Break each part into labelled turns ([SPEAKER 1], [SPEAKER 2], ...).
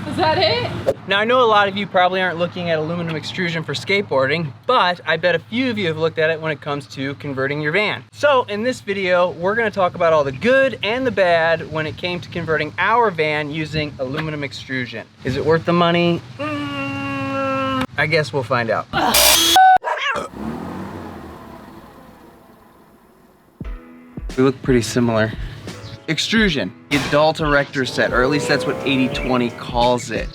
[SPEAKER 1] Is that it?
[SPEAKER 2] Now, I know a lot of you probably aren't looking at aluminum extrusion for skateboarding, but I bet a few of you have looked at it when it comes to converting your van. So in this video, we're gonna talk about all the good and the bad when it came to converting our van using aluminum extrusion. Is it worth the money? I guess we'll find out. We look pretty similar. Extrusion, the adult erector set, or at least that's what 80/20 calls it.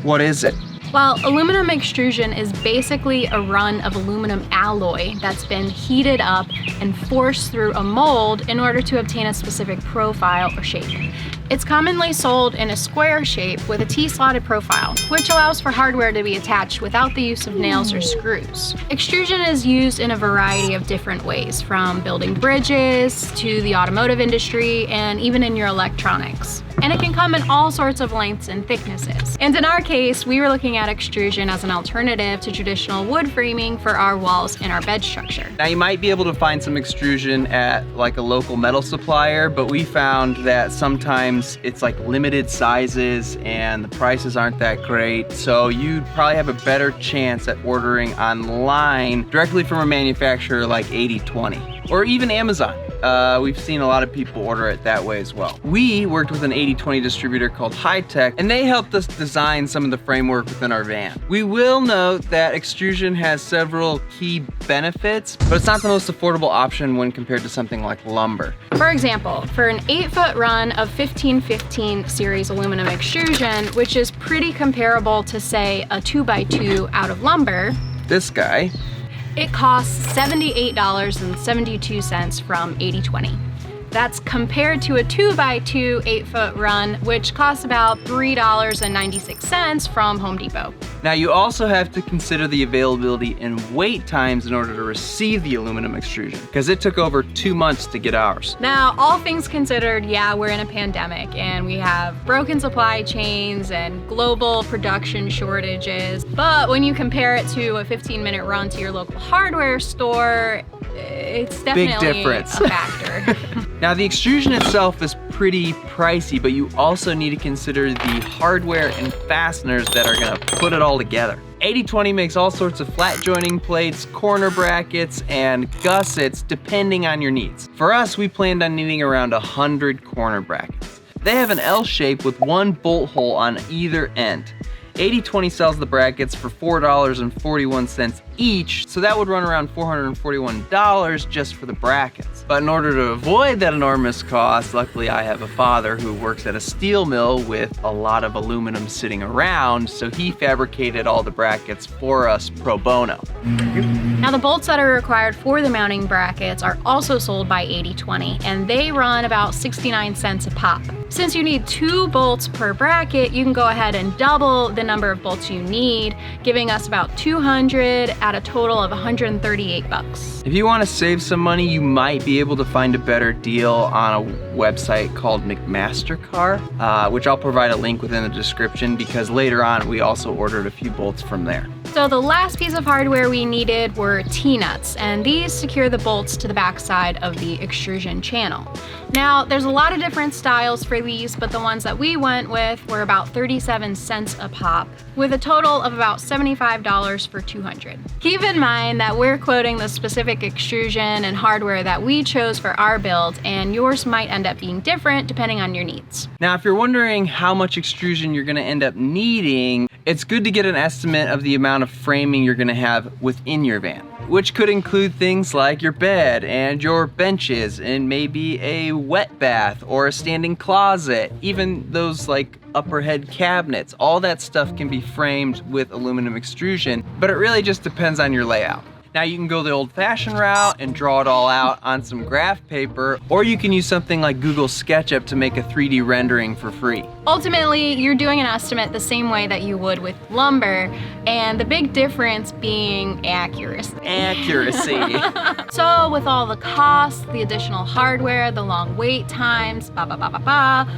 [SPEAKER 2] What is it?
[SPEAKER 1] Well, aluminum extrusion is basically a run of aluminum alloy that's been heated up and forced through a mold in order to obtain a specific profile or shape. It's commonly sold in a square shape with a T-slotted profile, which allows for hardware to be attached without the use of nails or screws. Extrusion is used in a variety of different ways, from building bridges to the automotive industry and even in your electronics. And it can come in all sorts of lengths and thicknesses. And in our case, we were looking at extrusion as an alternative to traditional wood framing for our walls and our bed structure.
[SPEAKER 2] Now, you might be able to find some extrusion at like a local metal supplier, but we found that sometimes it's like limited sizes and the prices aren't that great. So you'd probably have a better chance at ordering online directly from a manufacturer like 80/20 or even Amazon. We've seen a lot of people order it that way as well. We worked with an 80/20 distributor called Heitek, and they helped us design some of the framework within our van. We will note that extrusion has several key benefits, but it's not the most affordable option when compared to something like lumber.
[SPEAKER 1] For example, for an 8-foot run of 1515 series aluminum extrusion, which is pretty comparable to, say, a 2x2 out of lumber,
[SPEAKER 2] this guy,
[SPEAKER 1] it costs $78.72 from 80/20. That's compared to a 2x2 8-foot run, which costs about $3.96 from Home Depot.
[SPEAKER 2] Now, you also have to consider the availability and wait times in order to receive the aluminum extrusion, because it took over 2 months to get ours.
[SPEAKER 1] Now, all things considered, yeah, we're in a pandemic and we have broken supply chains and global production shortages. But when you compare it to a 15-minute run to your local hardware store, it's definitely a factor.
[SPEAKER 2] Now, the extrusion itself is pretty pricey, but you also need to consider the hardware and fasteners that are gonna put it all together. 80/20 makes all sorts of flat joining plates, corner brackets, and gussets depending on your needs. For us, we planned on needing around 100 corner brackets. They have an L shape with one bolt hole on either end. 80/20 sells the brackets for $4.41 each, so that would run around $441 just for the brackets. But in order to avoid that enormous cost, luckily I have a father who works at a steel mill with a lot of aluminum sitting around, so he fabricated all the brackets for us pro bono.
[SPEAKER 1] Now, the bolts that are required for the mounting brackets are also sold by 80/20, and they run about 69 cents a pop. Since you need 2 bolts per bracket, you can go ahead and double the number of bolts you need, giving us about 200 at a total of 138 bucks.
[SPEAKER 2] If you want to save some money, you might be able to find a better deal on a website called McMaster-Carr, which I'll provide a link within the description, because later on we also ordered a few bolts from there.
[SPEAKER 1] So the last piece of hardware we needed were T-nuts, and these secure the bolts to the backside of the extrusion channel. Now, there's a lot of different styles for these, but the ones that we went with were about 37 cents a pop, with a total of about $75 for 200. Keep in mind that we're quoting the specific extrusion and hardware that we chose for our build, and yours might end up being different depending on your needs.
[SPEAKER 2] Now, if you're wondering how much extrusion you're gonna end up needing, It's good to get an estimate of the amount of framing you're gonna have within your van, which could include things like your bed and your benches and maybe a wet bath or a standing closet, even those like upper head cabinets. All that stuff can be framed with aluminum extrusion, but it really just depends on your layout. Now you can go the old-fashioned route and draw it all out on some graph paper, or you can use something like Google SketchUp to make a 3D rendering for free.
[SPEAKER 1] Ultimately, you're doing an estimate the same way that you would with lumber, and the big difference being accuracy. So with all the costs, the additional hardware, the long wait times, why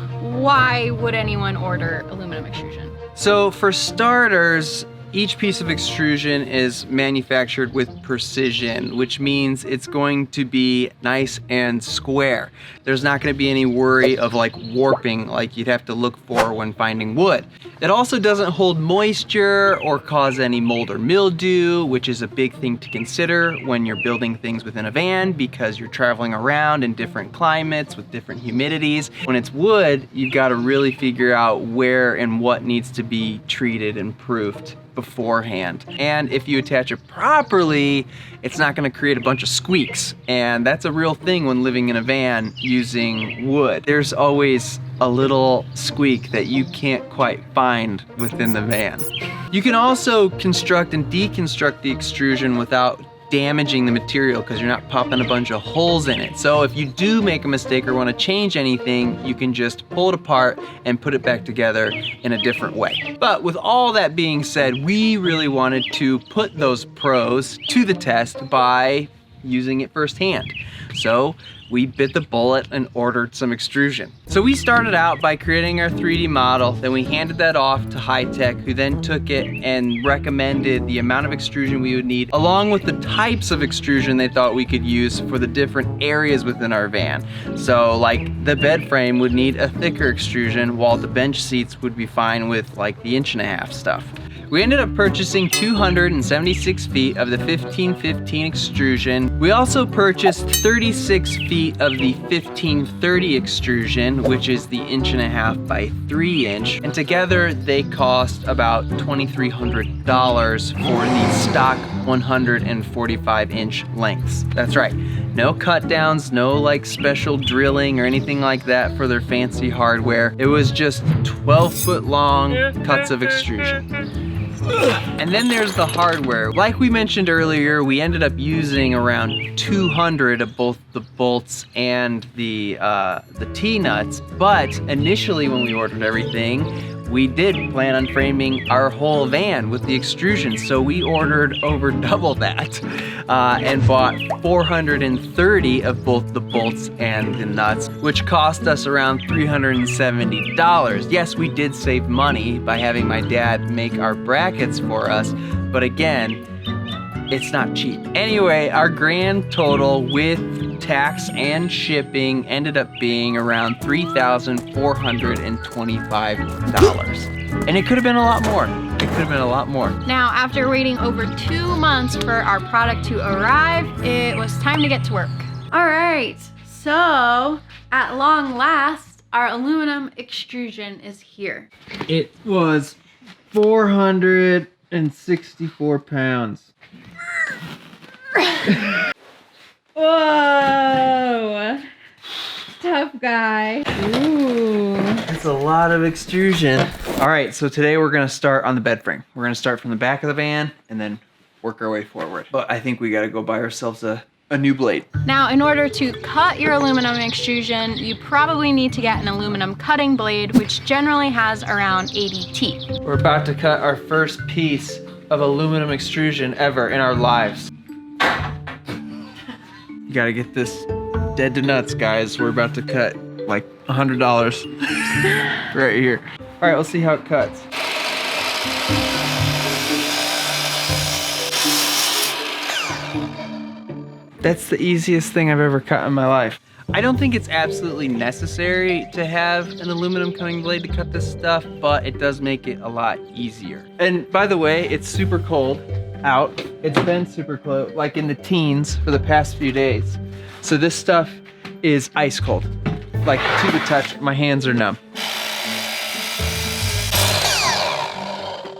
[SPEAKER 1] would anyone order aluminum extrusion?
[SPEAKER 2] So for starters, each piece of extrusion is manufactured with precision, which means it's going to be nice and square. There's not going to be any worry of like warping like you'd have to look for when finding wood. It also doesn't hold moisture or cause any mold or mildew, which is a big thing to consider when you're building things within a van because you're traveling around in different climates with different humidities. When it's wood, you've got to really figure out where and what needs to be treated and proofed beforehand. And if you attach it properly, it's not going to create a bunch of squeaks. And that's a real thing when living in a van using wood. There's always a little squeak that you can't quite find within the van. You can also construct and deconstruct the extrusion without damaging the material because you're not popping a bunch of holes in it. So if you do make a mistake or want to change anything, you can just pull it apart and put it back together in a different way. But with all that being said, we really wanted to put those pros to the test by using it firsthand. So we bit the bullet and ordered some extrusion. So we started out by creating our 3D model, then we handed that off to Heitek, who then took it and recommended the amount of extrusion we would need, along with the types of extrusion they thought we could use for the different areas within our van. So like the bed frame would need a thicker extrusion, while the bench seats would be fine with like the 1.5" stuff. We ended up purchasing 276 feet of the 1515 extrusion. We also purchased 36 feet of the 1530 extrusion, which is the 1.5" by 3". And together they cost about $2,300 for the stock 145-inch lengths. That's right. No cut downs, no like special drilling or anything like that for their fancy hardware. It was just 12-foot long cuts of extrusion. And then there's the hardware. Like we mentioned earlier, we ended up using around 200 of both the bolts and the T-nuts, but initially when we ordered everything, we did plan on framing our whole van with the extrusion, so we ordered over double that and bought 430 of both the bolts and the nuts, which cost us around $370. Yes, we did save money by having my dad make our brackets for us, but again, it's not cheap. Anyway, our grand total with tax and shipping ended up being around $3,425. And it could have been a lot more. It could have been a lot more.
[SPEAKER 1] Now, after waiting over 2 months for our product to arrive, it was time to get to work. All right, so at long last, our aluminum extrusion is here.
[SPEAKER 2] It was 464 pounds.
[SPEAKER 1] Whoa! Tough guy. Ooh.
[SPEAKER 2] That's a lot of extrusion. All right, so today we're gonna start on the bed frame. We're gonna start from the back of the van and then work our way forward. But I think we gotta go buy ourselves a new blade.
[SPEAKER 1] Now, in order to cut your aluminum extrusion, you probably need to get an aluminum cutting blade, which generally has around 80 teeth.
[SPEAKER 2] We're about to cut our first piece of aluminum extrusion ever in our lives. You gotta get this dead to nuts, guys. We're about to cut like $100 right here. All right, let's see how it cuts. That's the easiest thing I've ever cut in my life. I don't think it's absolutely necessary to have an aluminum cutting blade to cut this stuff, but it does make it a lot easier. And by the way, it's super cold out. It's been super cold, like in the teens for the past few days. So this stuff is ice cold. Like to the touch, my hands are numb.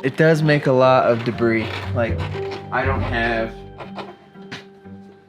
[SPEAKER 2] it does make a lot of debris. Like, I don't have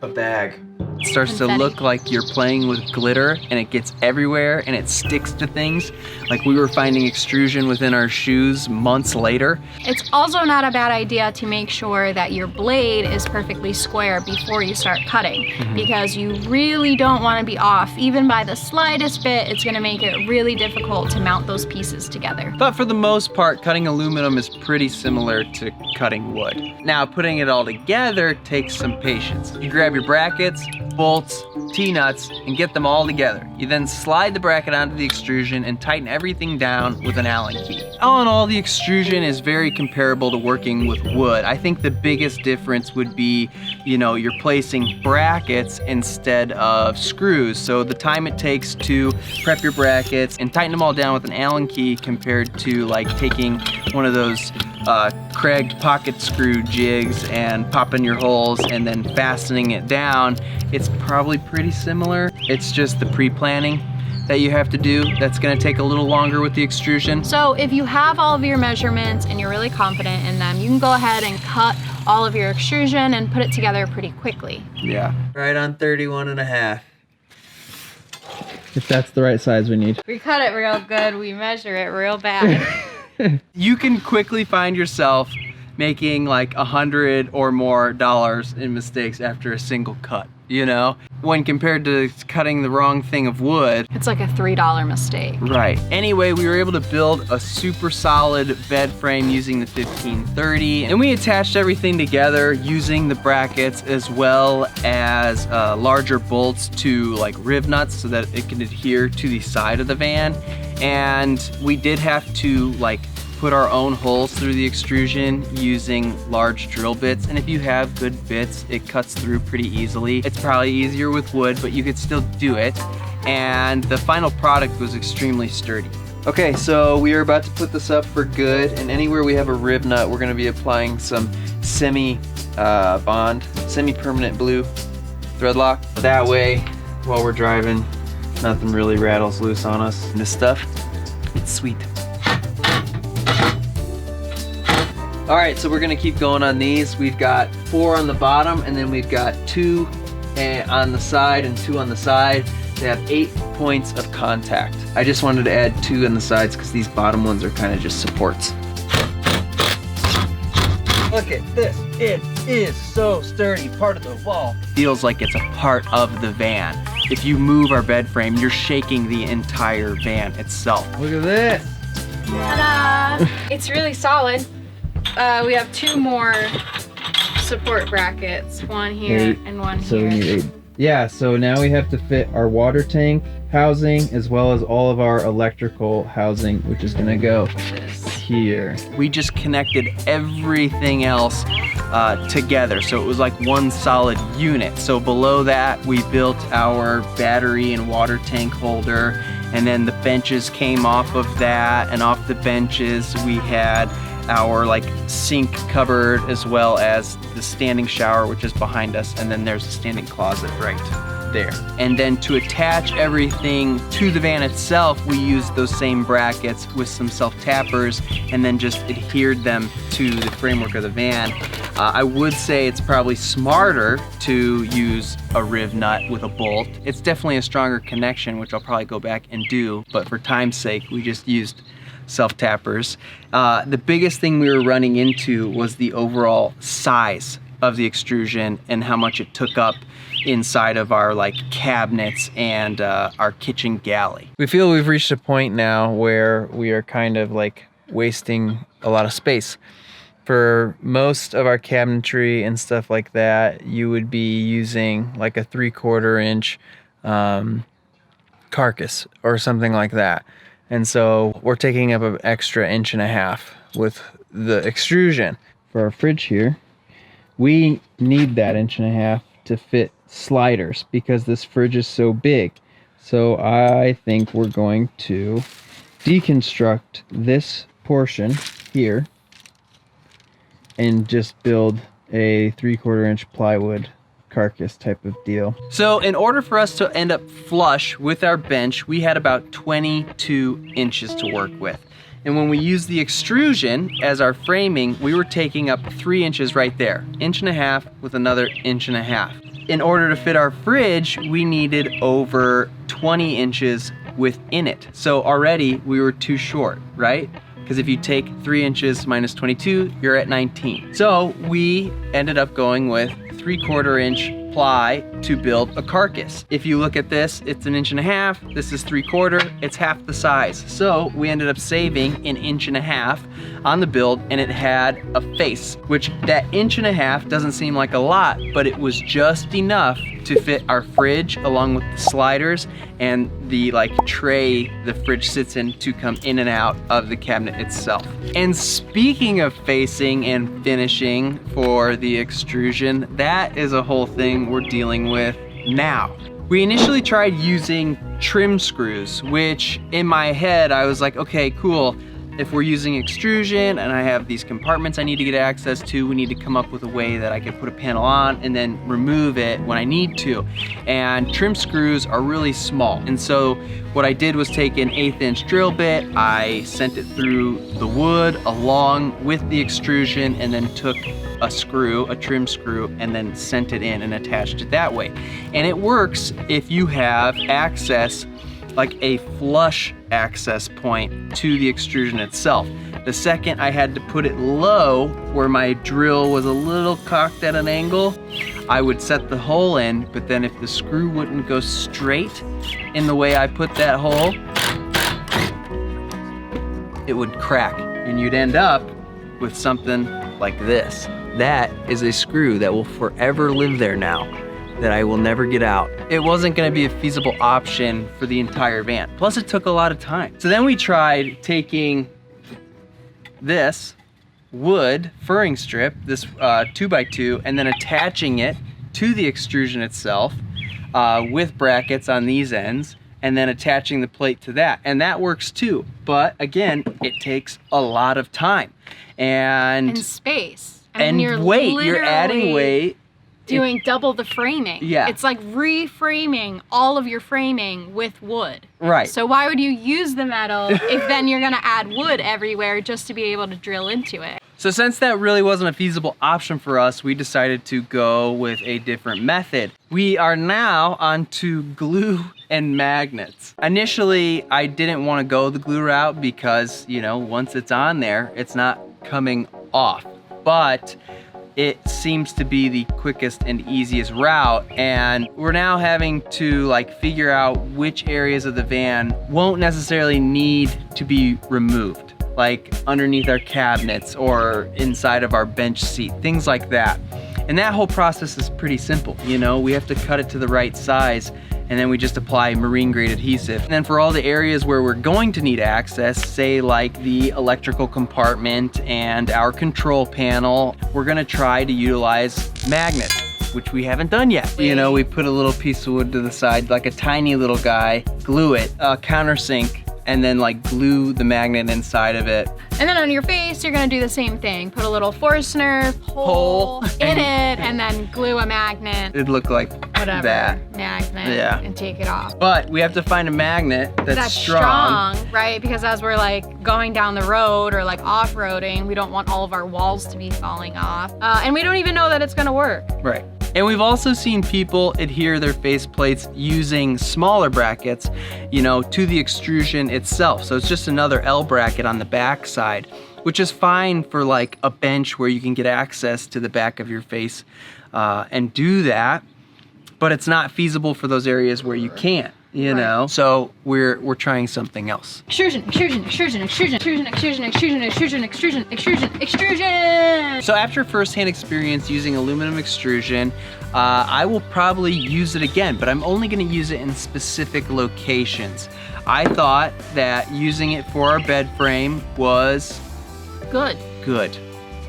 [SPEAKER 2] a bag. It starts to look like you're playing with glitter and it gets everywhere and it sticks to things. Like we were finding extrusion within our shoes months later.
[SPEAKER 1] It's also not a bad idea to make sure that your blade is perfectly square before you start cutting, because you really don't want to be off. Even by the slightest bit, it's going to make it really difficult to mount those pieces together.
[SPEAKER 2] But for the most part, cutting aluminum is pretty similar to cutting wood. Now, putting it all together takes some patience. You grab your brackets, bolts, T-nuts, and get them all together. You then slide the bracket onto the extrusion and tighten everything down with an Allen key. All in all, the extrusion is very comparable to working with wood. I think the biggest difference would be, you know, you're placing brackets instead of screws. So the time it takes to prep your brackets and tighten them all down with an Allen key compared to like taking one of those Craig pocket screw jigs and popping your holes and then fastening it down, it's probably pretty similar. It's just the pre-planning that you have to do that's gonna take a little longer with the extrusion.
[SPEAKER 1] So if you have all of your measurements and you're really confident in them, you can go ahead and cut all of your extrusion and put it together pretty quickly.
[SPEAKER 2] Yeah, right on 31.5. If that's the right size we need.
[SPEAKER 1] We cut it real good, we measure it real bad.
[SPEAKER 2] You can quickly find yourself making like $100 or more in mistakes after a single cut, you know? When compared to cutting the wrong thing of wood.
[SPEAKER 1] It's like a $3 mistake.
[SPEAKER 2] Right. Anyway, we were able to build a super solid bed frame using the 1530, and we attached everything together using the brackets as well as larger bolts to like rib nuts so that it can adhere to the side of the van. And we did have to like put our own holes through the extrusion using large drill bits, and if you have good bits, it cuts through pretty easily. It's probably easier with wood, but you could still do it, and the final product was extremely sturdy. Okay, so we are about to put this up for good, and anywhere we have a rib nut, we're going to be applying some semi-permanent blue thread lock. That way, while we're driving, nothing really rattles loose on us. And this stuff, it's sweet. All right, so we're gonna keep going on these. We've got 4 on the bottom, and then we've got 2 on the side and 2 on the side. They have 8 points of contact. I just wanted to add 2 on the sides because these bottom ones are kind of just supports. Look at this, it is so sturdy, part of the wall. Feels like it's a part of the van. If you move our bed frame, you're shaking the entire van itself. Look at this.
[SPEAKER 1] Ta-da! It's really solid. We have 2 more support brackets, one here and one
[SPEAKER 2] so
[SPEAKER 1] here.
[SPEAKER 2] We need 8. Yeah, so now we have to fit our water tank housing as well as all of our electrical housing, which is gonna go here. We just connected everything else together, so it was like one solid unit. So below that, we built our battery and water tank holder, and then the benches came off of that, and off the benches we had our like sink cupboard as well as the standing shower, which is behind us, and then there's a standing closet right there. And then to attach everything to the van itself, we used those same brackets with some self-tappers and then just adhered them to the framework of the van. I would say it's probably smarter to use a riv nut with a bolt. It's definitely a stronger connection, which I'll probably go back and do, but for time's sake, we just used self-tappers. The biggest thing we were running into was the overall size of the extrusion and how much it took up inside of our like cabinets and our kitchen galley. We feel we've reached a point now where we are kind of like wasting a lot of space. For most of our cabinetry and stuff like that, you would be using like a 3/4 inch carcass or something like that. And so we're taking up an extra 1.5 inches with the extrusion. For our fridge here, we need that 1.5 inches to fit sliders because this fridge is so big. So I think we're going to deconstruct this portion here and just build a 3/4 inch plywood carcass type of deal. So in order for us to end up flush with our bench, we had about 22 inches to work with. And when we used the extrusion as our framing, we were taking up 3 inches right there. 1.5 inches with another 1.5 inches. In order to fit our fridge, we needed over 20 inches within it. So already we were too short, right? Because if you take 3 inches minus 22, you're at 19. So we ended up going with 3/4 inch ply to build a carcass. If you look at this, it's 1.5 inches, this is 3/4, it's half the size. So we ended up saving 1.5 inches on the build, and it had a face, which that 1.5 inches doesn't seem like a lot, but it was just enough to fit our fridge along with the sliders and the tray the fridge sits in to come in and out of the cabinet itself. And speaking of facing and finishing for the extrusion, that is a whole thing we're dealing with now. We initially tried using trim screws, which in my head I was like, okay, cool. If we're using extrusion and I have these compartments I need to get access to, we need to come up with a way that I could put a panel on and then remove it when I need to. And trim screws are really small. And so what I did was take an 1/8 inch drill bit, I sent it through the wood along with the extrusion, and then took a screw, a trim screw, and then sent it in and attached it that way. And it works if you have access, like a flush access point to the extrusion itself. The second I had to put it low, where my drill was a little cocked at an angle, I would set the hole in, but then if the screw wouldn't go straight in the way I put that hole, it would crack, and you'd end up with something like this. That is a screw that will forever live there now, that I will never get out. It wasn't gonna be a feasible option for the entire van. Plus it took a lot of time. So then we tried taking this wood furring strip, this 2x2, and then attaching it to the extrusion itself with brackets on these ends, and then attaching the plate to that. And that works too. But again, it takes a lot of time. And
[SPEAKER 1] space.
[SPEAKER 2] And weight, you're adding weight.
[SPEAKER 1] Doing double the framing.
[SPEAKER 2] Yeah.
[SPEAKER 1] It's like reframing all of your framing with wood.
[SPEAKER 2] Right.
[SPEAKER 1] So why would you use the metal if then you're gonna add wood everywhere just to be able to drill into it?
[SPEAKER 2] So since that really wasn't a feasible option for us, we decided to go with a different method. We are now onto glue and magnets. Initially, I didn't want to go the glue route because, you know, once it's on there, it's not coming off. But it seems to be the quickest and easiest route, and we're now having to figure out which areas of the van won't necessarily need to be removed, like underneath our cabinets or inside of our bench seat, things like that. And that whole process is pretty simple. You know, we have to cut it to the right size, and then we just apply marine grade adhesive. And then for all the areas where we're going to need access, say like the electrical compartment and our control panel, we're gonna try to utilize magnets, which we haven't done yet. You know, we put a little piece of wood to the side, like a tiny little guy, glue it, countersink, and then glue the magnet inside of it.
[SPEAKER 1] And then on your face, you're gonna do the same thing. Put a little Forstner hole in it, and then glue a magnet.
[SPEAKER 2] It'd look like
[SPEAKER 1] whatever
[SPEAKER 2] that.
[SPEAKER 1] Magnet,
[SPEAKER 2] yeah,
[SPEAKER 1] and take it off.
[SPEAKER 2] But we have to find a magnet that's strong,
[SPEAKER 1] right? Because as we're going down the road or off-roading, we don't want all of our walls to be falling off. And we don't even know that it's gonna work.
[SPEAKER 2] Right. And we've also seen people adhere their face plates using smaller brackets, you know, to the extrusion itself. So it's just another L bracket on the back side, which is fine for a bench where you can get access to the back of your face and do that. But it's not feasible for those areas where you can't, you know? So we're trying something else.
[SPEAKER 1] Extrusion, extrusion, extrusion, extrusion, extrusion, extrusion, extrusion, extrusion, extrusion, extrusion, extrusion.
[SPEAKER 2] So after firsthand experience using aluminum extrusion, I will probably use it again, but I'm only gonna use it in specific locations. I thought that using it for our bed frame was good.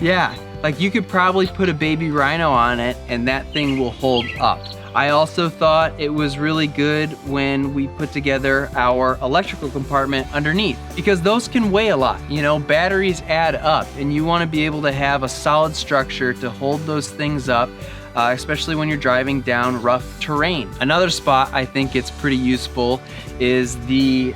[SPEAKER 2] Yeah, you could probably put a baby rhino on it and that thing will hold up. I also thought it was really good when we put together our electrical compartment underneath, because those can weigh a lot. You know, batteries add up, and you want to be able to have a solid structure to hold those things up, especially when you're driving down rough terrain. Another spot I think it's pretty useful is the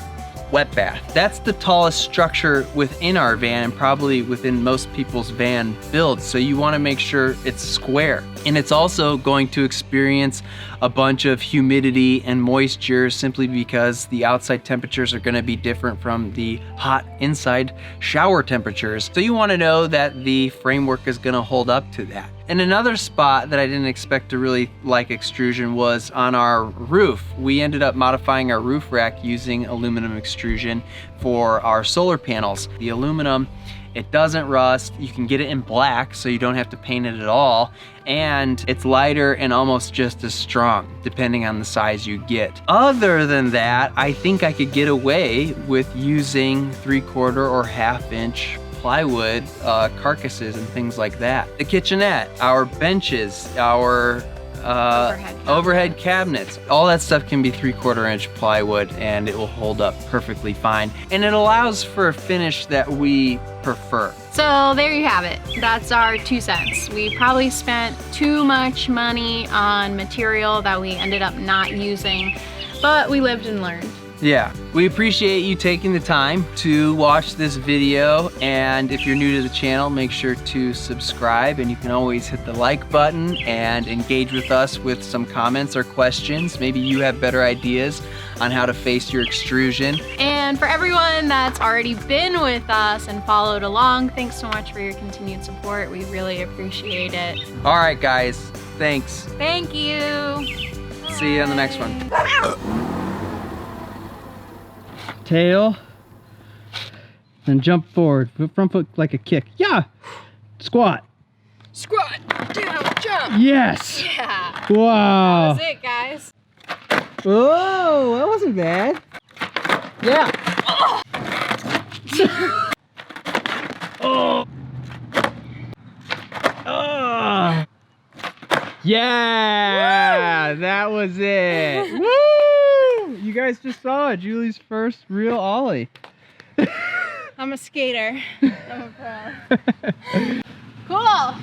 [SPEAKER 2] wet bath. That's the tallest structure within our van and probably within most people's van builds. So you want to make sure it's square. And it's also going to experience a bunch of humidity and moisture simply because the outside temperatures are going to be different from the hot inside shower temperatures. So you want to know that the framework is going to hold up to that. And another spot that I didn't expect to really like extrusion was on our roof. We ended up modifying our roof rack using aluminum extrusion for our solar panels. The aluminum, it doesn't rust. You can get it in black, so you don't have to paint it at all. And it's lighter and almost just as strong, depending on the size you get. Other than that, I think I could get away with using 3/4 or 1/2 inch plywood carcasses and things like that. The kitchenette, our benches, our overhead cabinets, all that stuff can be 3/4 inch plywood and it will hold up perfectly fine. And it allows for a finish that we prefer.
[SPEAKER 1] So there you have it. That's our 2 cents. We probably spent too much money on material that we ended up not using, but we lived and learned.
[SPEAKER 2] Yeah, we appreciate you taking the time to watch this video, and if you're new to the channel, make sure to subscribe, and you can always hit the like button and engage with us with some comments or questions. Maybe you have better ideas on how to face your extrusion.
[SPEAKER 1] And for everyone that's already been with us and followed along, thanks so much for your continued support. We really appreciate it.
[SPEAKER 2] All right, guys, thanks.
[SPEAKER 1] Thank you.
[SPEAKER 2] See you on the next one. Tail, then jump forward, front foot like a kick. Yeah, squat.
[SPEAKER 1] Squat, down, jump.
[SPEAKER 2] Yes.
[SPEAKER 1] Yeah.
[SPEAKER 2] Wow.
[SPEAKER 1] That was it, guys.
[SPEAKER 2] Whoa, that wasn't bad. Yeah. Oh. Oh. Yeah, that was it. Woo! You guys just saw Julie's first real ollie.
[SPEAKER 1] I'm a skater. I'm a pro. Cool.